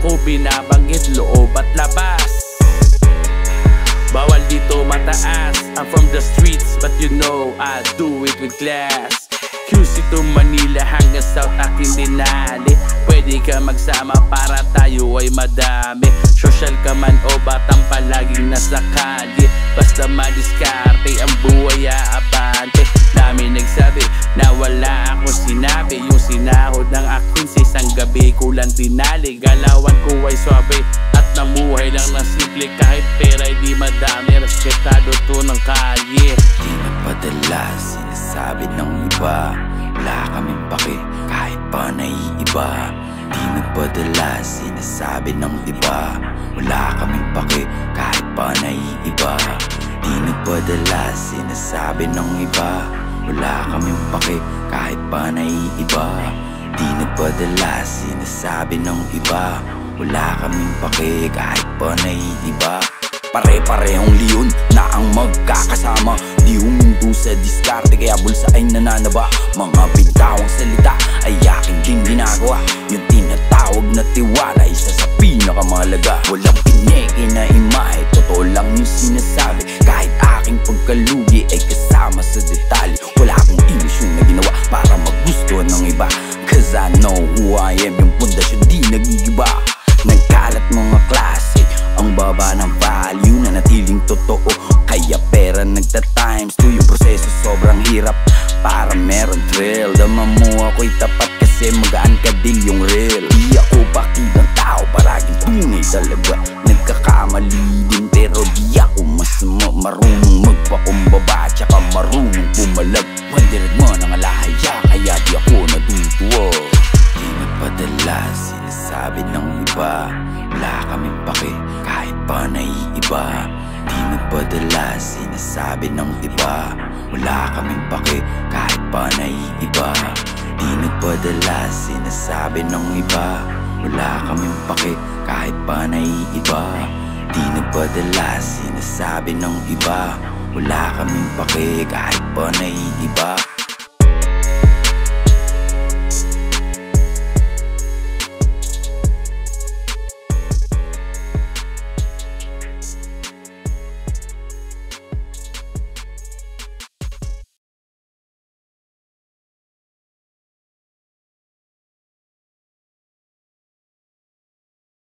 ko binabanggit, loob at labas. Bawal dito mataas. I'm from the streets, but you know I do it with class. QC to Manila hanggang South aking dinali. Pwede ka magsama para tayo ay madami. Social ka man o batang palaging nasa kalye, basta madiskarte ang buhay aabante. Dami nagsabi na wala akong sinabi. Yung sinahod ng akin sa isang gabi ko lang dinali. Galawan ko ay swabe at namuhay lang ng simple. Kahit pera di madami, respetado to ng kalye. Di nagpadala sinasabi ng iba, wala kaming pake kahit pa naiiba. Di nagpadala sinasabi ng iba, wala kaming pake kahit pa naiiba. Di nagpadala sinasabi ng iba, wala kaming pake kahit pa naiiba. Di nagpadala sinasabi ng iba, wala kaming pake kahit pa naiiba. Pare-parehong leon na ang magkakasama. Di huminto sa diskarte kaya bulsa ay nananaba. Mga bintawang salita ay aking din ginagawa. Yung tinatawag na tiwala, isa sa pinakamahalaga. Walang pineke na imahe, totoo lang yung sinasabi. Kahit aking pagkalugi ay kasama sa detalye. Wala akong ilusyon na ginawa para magustuhan ng iba. Cause I know who I am, yung pundasyon di nagigiba. Nagkalat mga klase, ang baba ng value na natiling totoo. Kaya pera nagta-times 2. Yung proseso sobrang hirap para meron thrill. Dama mo ako'y tapat kasi magaan ka deal yung real. Di ako pakitang tao, paraging tunay talaga. Nagkakamali din pero di ako masama. Marunong magpakumbaba tsaka marunong pumalag. Mandirag mo ng alahaya kaya di ako natutuwa. Di nagpadala sinasabi ng iba, wala kaming pake kahit pa naiiba. Di nagpadala sinasabi ng iba, wala kaming pake kahit pa naiiba. Di nagpadala sinasabi ng iba, wala kaming pake kahit pa naiiba. Di nagpadala sinasabi ng iba, wala kaming pake kahit pa naiiba.